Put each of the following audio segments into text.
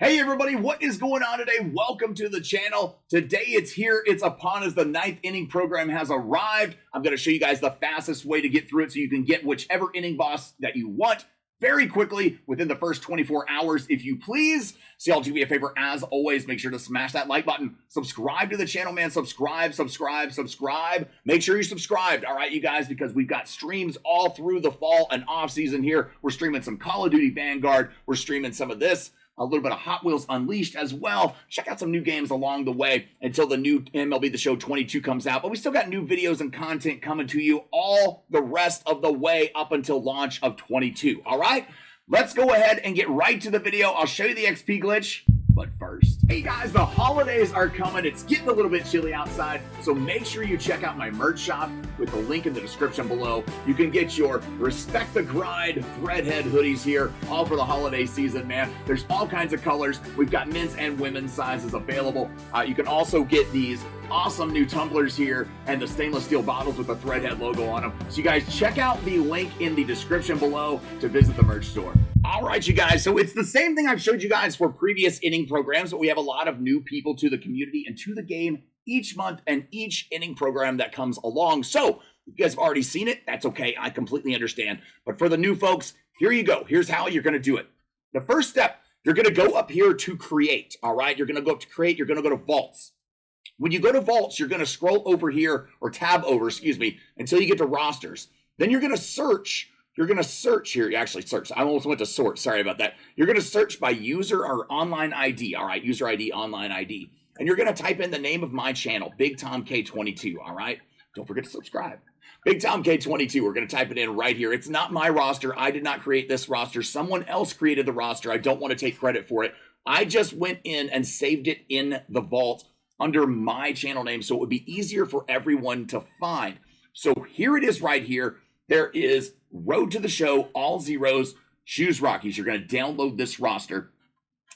Hey everybody, what is going on today? Welcome to the channel. Today it's here, it's upon us. The ninth inning program has arrived. I'm going to show you guys the fastest way to get through it so you can get whichever inning boss that you want very quickly within the first 24 hours, if you please. So y'all do me a favor, as always, make sure to smash that like button. Subscribe to the channel, man. Subscribe. Make sure you're subscribed, all right, you guys, because we've got streams all through the fall and off season here. We're streaming some Call of Duty Vanguard. We're streaming some of this. A little bit of Hot Wheels Unleashed as well. Check out some new games along the way until the new MLB The Show 22 comes out. But we still got new videos and content coming to you all the rest of the way up until launch of 22. All right? Let's go ahead and get right to the video. I'll show you the XP glitch. But first, hey guys, the holidays are coming. It's getting a little bit chilly outside, so make sure you check out my merch shop with the link in the description below. You can get your Respect the Grind threadhead hoodies here, all for the holiday season, man. There's all kinds of colors. We've got men's and women's sizes available. You can also get these awesome new tumblers here and the stainless steel bottles with the threadhead logo on them. So you guys check out the link in the description below to visit the merch store. All right, you guys, so it's the same thing I've showed you guys for previous inning programs, but we have a lot of new people to the community and to the game each month and each inning program that comes along. So if you guys have already seen it, that's okay. I completely understand. But for the new folks, here you go. Here's how you're going to do it. The first step, you're going to go up here to create. All right, you're going to go up to create. You're going to go to vaults. When you go to vaults, you're going to scroll over here, or tab over, excuse me, until you get to rosters. Then you're going to search. You're going to search here. You actually search. I almost went to sort. Sorry about that. You're going to search by user or online ID. All right, user ID, online ID. And you're going to type in the name of my channel, Big Tom K22. All right, don't forget to subscribe. Big Tom K22. We're going to type it in right here. It's not my roster. I did not create this roster. Someone else created the roster. I don't want to take credit for it. I just went in and saved it in the vault under my channel name, so it would be easier for everyone to find. So here it is right here. There is Road to the Show, all zeros, choose Rockies. You're going to download this roster,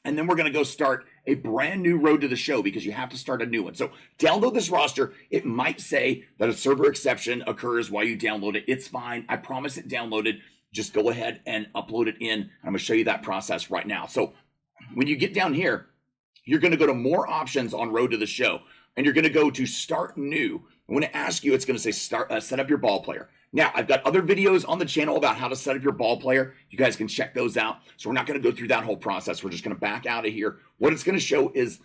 and then we're going to go start a brand new Road to the Show because you have to start a new one. So download this roster. It might say that a server exception occurs while you download it. It's fine. I promise it downloaded. Just go ahead and upload it in. I'm going to show you that process right now. So when you get down here, you're going to go to more options on Road to the Show, and you're going to go to start new. And when it asks you, it's going to say set up your ball player. Now, I've got other videos on the channel about how to set up your ball player. You guys can check those out. So we're not going to go through that whole process. We're just going to back out of here. What it's going to show is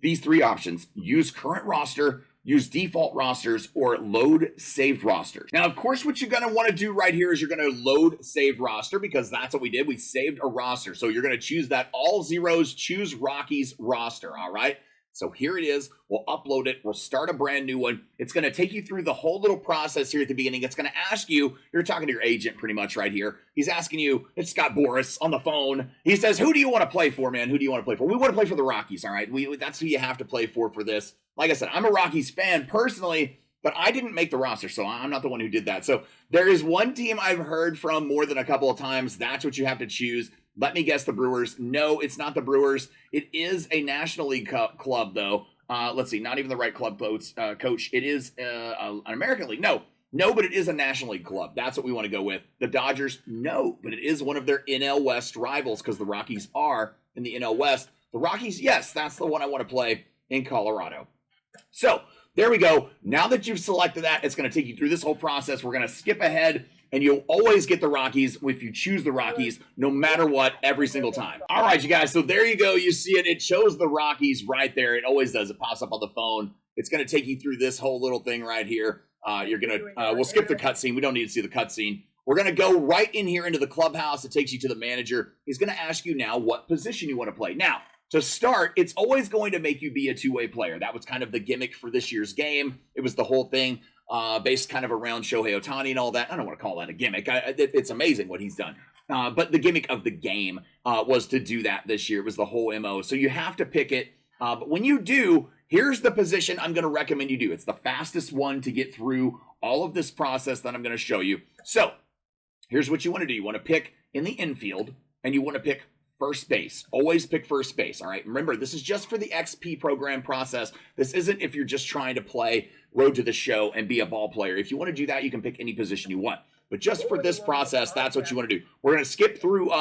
these three options: use current roster, use default rosters, or load saved rosters. Now, of course, what you're going to want to do right here is you're going to load saved roster, because that's what we did. We saved a roster. So you're going to choose that all zeros, choose Rockies roster. All right. So here it is. We'll upload it. We'll start a brand new one. It's going to take you through the whole little process here at the beginning. It's going to ask you, you're talking to your agent pretty much right here. He's asking you, it's Scott Boris on the phone. He says, who do you want to play for, man? Who do you want to play for? We want to play for the Rockies, all right? That's who you have to play for this. Like I said, I'm a Rockies fan personally, but I didn't make the roster, so I'm not the one who did that. So there is one team I've heard from more than a couple of times. That's what you have to choose. Let me guess, the Brewers. No, it's not the Brewers. It is a National League club, though. Let's see, not even the right club coach. It is an American League. No, but it is a National League club. That's what we want to go with. The Dodgers, no, but it is one of their NL West rivals, because the Rockies are in the NL West. The Rockies, yes, that's the one I want to play in Colorado. So there we go. Now that you've selected that, it's going to take you through this whole process. We're going to skip ahead, and you'll always get the Rockies if you choose the Rockies, no matter what, every single time. All right, you guys, so there you go. You see it. It shows the Rockies right there. It always does. It pops up on the phone. It's going to take you through this whole little thing right here. We'll skip the cutscene. We don't need to see the cutscene. We're going to go right in here into the clubhouse. It takes you to the manager. He's going to ask you now what position you want to play. Now, to start, it's always going to make you be a two-way player. That was kind of the gimmick for this year's game. It was the whole thing based kind of around Shohei Ohtani and all that. I don't want to call that a gimmick. It's amazing what he's done. But the gimmick of the game was to do that this year. It was the whole MO. So you have to pick it. But when you do, here's the position I'm going to recommend you do. It's the fastest one to get through all of this process that I'm going to show you. So here's what you want to do. You want to pick in the infield, and you want to pick first base. Always pick first base, all right? Remember, this is just for the XP program process. This isn't if you're just trying to play Road to the Show and be a ball player. If you want to do that, you can pick any position you want. But just for this process, that's what you want to do. We're going to skip through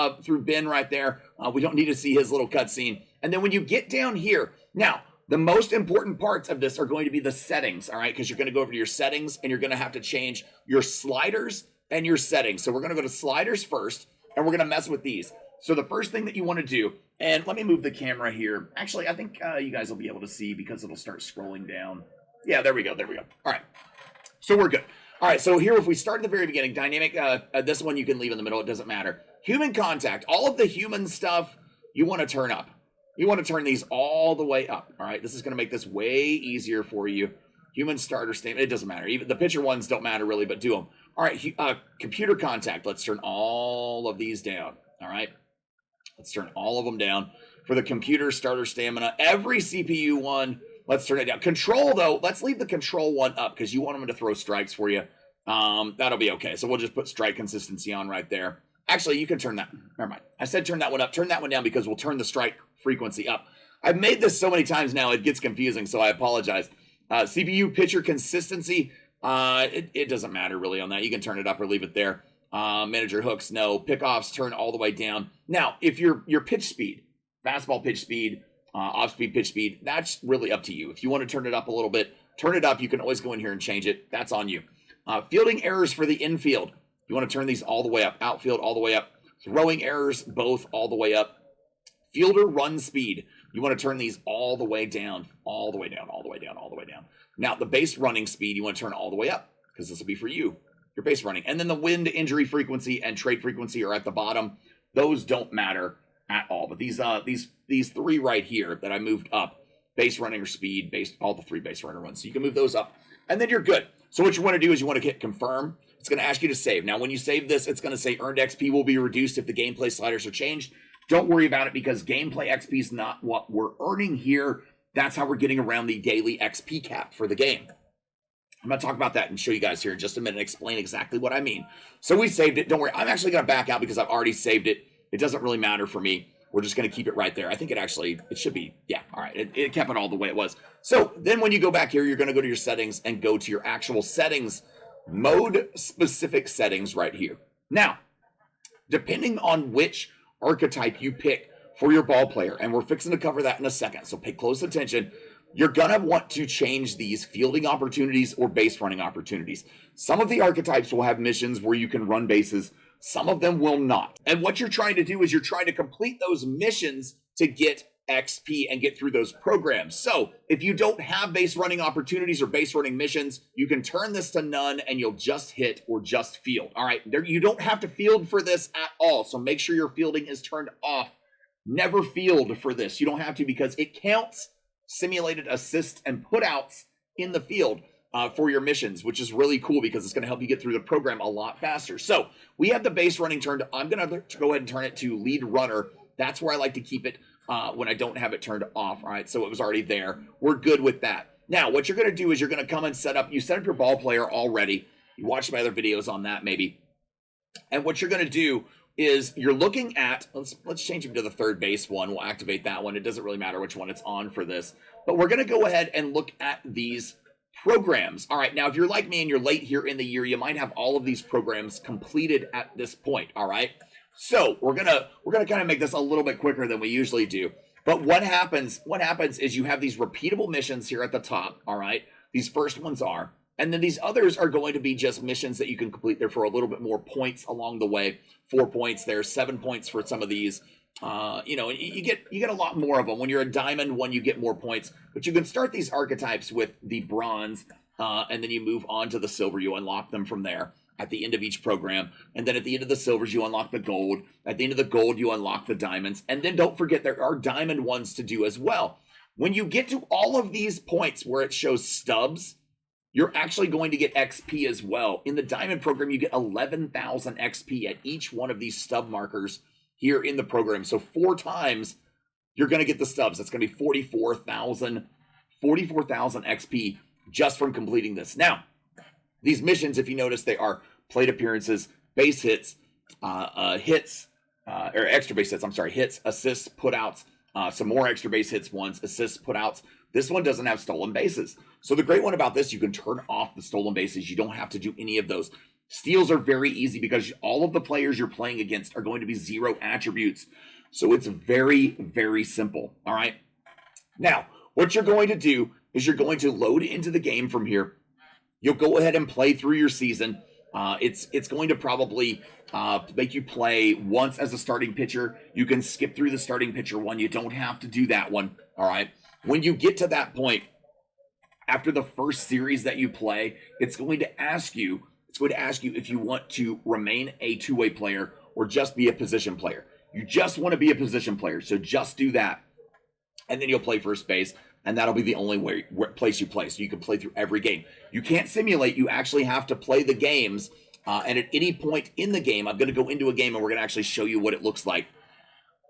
Ben right there. We don't need to see his little cutscene. And then when you get down here, now, the most important parts of this are going to be the settings, all right? Because you're going to go over to your settings and you're going to have to change your sliders and your settings. So we're going to go to sliders first, and we're going to mess with these. So the first thing that you want to do, and let me move the camera here. Actually, I think you guys will be able to see because it'll start scrolling down. Yeah, there we go. There we go. All right. So we're good. All right. So here, if we start at the very beginning, dynamic, this one you can leave in the middle. It doesn't matter. Human contact, all of the human stuff you want to turn up. You want to turn these all the way up. All right. This is going to make this way easier for you. Human starter statement. It doesn't matter. Even the picture ones don't matter really, but do them. All right. Computer contact. Let's turn all of these down. All right. Let's turn all of them down. For the computer starter stamina, every CPU one, let's turn it down. Control, though, let's leave the control one up because you want them to throw strikes for you. That'll be okay. So we'll just put strike consistency on right there. Actually, you can turn that. Never mind. I said turn that one up. Turn that one down because we'll turn the strike frequency up. I've made this so many times now, it gets confusing, so I apologize. CPU pitcher consistency, it doesn't matter really on that. You can turn it up or leave it there. Manager hooks, no. Pickoffs, turn all the way down. Now, if your pitch speed, fastball pitch speed, off-speed pitch speed, that's really up to you. If you want to turn it up a little bit, turn it up. You can always go in here and change it. That's on you. Fielding errors for the infield. You want to turn these all the way up. Outfield all the way up. Throwing errors, both all the way up. Fielder run speed. You want to turn these all the way down. All the way down, all the way down, all the way down. Now, the base running speed, you want to turn all the way up because this will be for you. Your base running. And then the wind injury frequency and trade frequency are at the bottom. Those don't matter at all. But these three right here that I moved up, base running or speed, all the three base runner ones. So you can move those up. And then you're good. So what you want to do is you want to hit confirm. It's going to ask you to save. Now, when you save this, it's going to say earned XP will be reduced if the gameplay sliders are changed. Don't worry about it because gameplay XP is not what we're earning here. That's how we're getting around the daily XP cap for the game. I'm going to talk about that and show you guys here in just a minute and explain exactly what I mean. So we saved it. Don't worry. I'm actually going to back out because I've already saved it. It doesn't really matter for me. We're just going to keep it right there. I think it should be, yeah, all right. It kept it all the way it was. So then when you go back here, you're going to go to your settings and go to your actual settings, mode-specific settings right here. Now, depending on which archetype you pick for your ball player, and we're fixing to cover that in a second, so pay close attention. You're going to want to change these fielding opportunities or base running opportunities. Some of the archetypes will have missions where you can run bases. Some of them will not. And what you're trying to do is you're trying to complete those missions to get XP and get through those programs. So if you don't have base running opportunities or base running missions, you can turn this to none and you'll just hit or just field. All right, you don't have to field for this at all. So make sure your fielding is turned off. Never field for this. You don't have to because it counts simulated assists and putouts in the field for your missions, which is really cool because it's going to help you get through the program a lot faster. So we have the base running turned. I'm going to go ahead and turn it to lead runner. That's where I like to keep it when I don't have it turned off. All right, so it was already there. We're good with that. Now, what you're going to do is you're going to come and set up your ball player already. You watched my other videos on that maybe. And what you're going to do is you're looking at, let's change him to the third base one. We'll activate that one. It doesn't really matter which one it's on for this. But we're going to go ahead and look at these programs. All right, now if you're like me and you're late here in the year, you might have all of these programs completed at this point, all right? So we're gonna kind of make this a little bit quicker than we usually do. But what happens is you have these repeatable missions here at the top, all right? These first ones are, and then these others are going to be just missions that you can complete there for a little bit more points along the way. 4 points there, 7 points for some of these. You get a lot more of them. When you're a diamond one, you get more points. But you can start these archetypes with the bronze, and then you move on to the silver. You unlock them from there at the end of each program. And then at the end of the silvers, you unlock the gold. At the end of the gold, you unlock the diamonds. And then don't forget, there are diamond ones to do as well. When you get to all of these points where it shows stubs, you're actually going to get XP as well. In the diamond program, you get 11,000 XP at each one of these stub markers here in the program. So 4 times you're going to get the stubs. That's going to be 44,000 XP just from completing this. Now, these missions, if you notice, they are plate appearances, base hits, or extra base hits, hits, assists, putouts, some more extra base hits ones, assists, putouts. This one doesn't have stolen bases. So the great one about this, you can turn off the stolen bases. You don't have to do any of those. Steals are very easy because all of the players you're playing against are going to be 0 attributes. So it's very, very simple. All right. Now, what you're going to do is you're going to load into the game from here. You'll go ahead and play through your season. It's going to probably make you play once as a starting pitcher. You can skip through the starting pitcher one. You don't have to do that one. All right. When you get to that point, after the first series that you play, it's going to ask you if you want to remain a two-way player or just be a position player. You just want to be a position player, so just do that. And then you'll play first base, and that'll be the only place you play. So you can play through every game. You can't simulate. You actually have to play the games. And at any point in the game, I'm going to go into a game, and we're going to actually show you what it looks like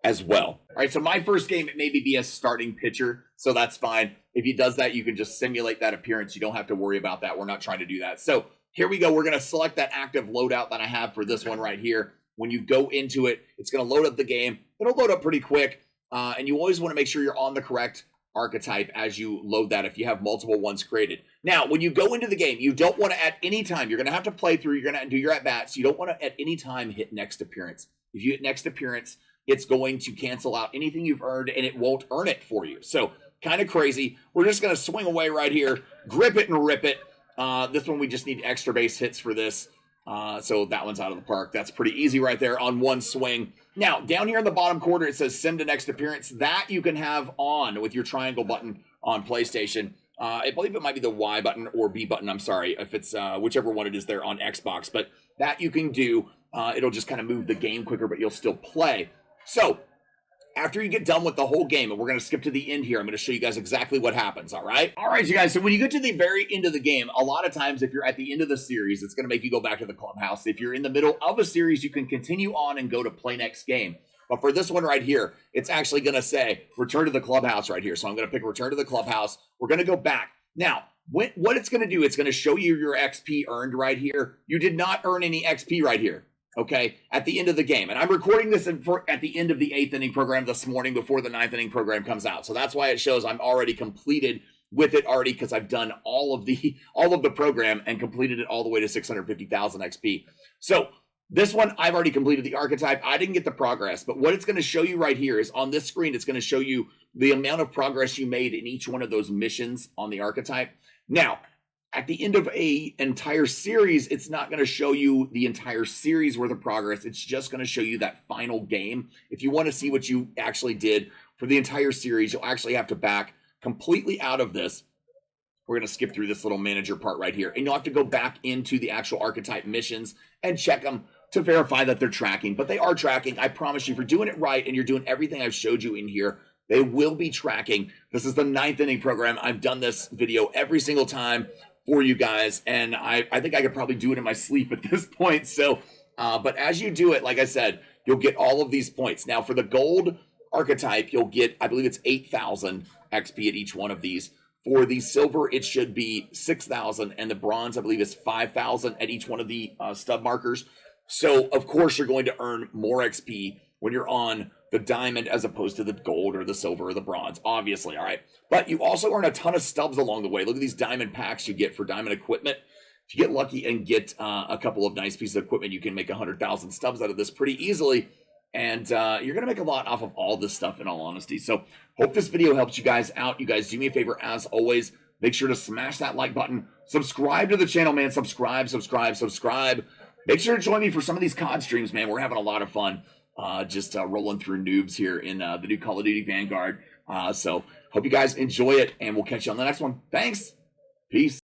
as well. All right, so my first game, it maybe be a starting pitcher, so that's fine. If he does that, you can just simulate that appearance. You don't have to worry about that. We're not trying to do that. So here we go. We're going to select that active loadout that I have for this one right here. When you go into it, it's going to load up the game. It'll load up pretty quick, and you always want to make sure you're on the correct archetype as you load that if you have multiple ones created. Now, when you go into the game, you don't want to at any time, you're going to have to play through, you're going to do your at-bats. You don't want to at any time hit next appearance. If you hit next appearance, it's going to cancel out anything you've earned, and it won't earn it for you. So kind of crazy. We're just going to swing away right here, grip it and rip it. This one, we just need extra base hits for this. So that one's out of the park. That's pretty easy right there on one swing. Now, down here in the bottom corner, it says send to next appearance. That you can have on with your triangle button on PlayStation. I believe it might be the Y button or B button. I'm sorry if it's whichever one it is there on Xbox. But that you can do. It'll just kind of move the game quicker, but you'll still play. So after you get done with the whole game, and we're going to skip to the end here, I'm going to show you guys exactly what happens, all right? All right, you guys, so when you get to the very end of the game, a lot of times if you're at the end of the series, it's going to make you go back to the clubhouse. If you're in the middle of a series, you can continue on and go to play next game. But for this one right here, it's actually going to say return to the clubhouse right here. So I'm going to pick return to the clubhouse. We're going to go back. Now, what it's going to do, it's going to show you your XP earned right here. You did not earn any XP right here. Okay, at the end of the game. And I'm recording this at the end of the 8th inning program this morning before the 9th inning program comes out. So that's why it shows I'm already completed with it already, because I've done all of the program and completed it all the way to 650,000 XP. So this one, I've already completed the archetype. I didn't get the progress, but what it's going to show you right here is on this screen, it's going to show you the amount of progress you made in each one of those missions on the archetype. Now, at the end of an entire series, it's not going to show you the entire series worth of progress. It's just going to show you that final game. If you want to see what you actually did for the entire series, you'll actually have to back completely out of this. We're going to skip through this little manager part right here. And you'll have to go back into the actual archetype missions and check them to verify that they're tracking. But they are tracking. I promise you, if you're doing it right and you're doing everything I've showed you in here, they will be tracking. This is the 9th inning program. I've done this video every single time for you guys, and I think I could probably do it in my sleep at this point. So, but as you do it, like I said, you'll get all of these points. Now, for the gold archetype, you'll get, I believe it's 8,000 XP at each one of these. For the silver, it should be 6,000, and the bronze, I believe, is 5,000 at each one of the stub markers. So, of course, you're going to earn more XP when you're on the diamond as opposed to the gold or the silver or the bronze, obviously, all right? But you also earn a ton of stubs along the way. Look at these diamond packs you get for diamond equipment. If you get lucky and get a couple of nice pieces of equipment, you can make 100,000 stubs out of this pretty easily. And you're going to make a lot off of all this stuff, in all honesty. So hope this video helps you guys out. You guys do me a favor, as always. Make sure to smash that like button. Subscribe to the channel, man. Subscribe. Make sure to join me for some of these COD streams, man. We're having a lot of fun. Just rolling through noobs here in the new Call of Duty Vanguard. So hope you guys enjoy it, and we'll catch you on the next one. Thanks. Peace.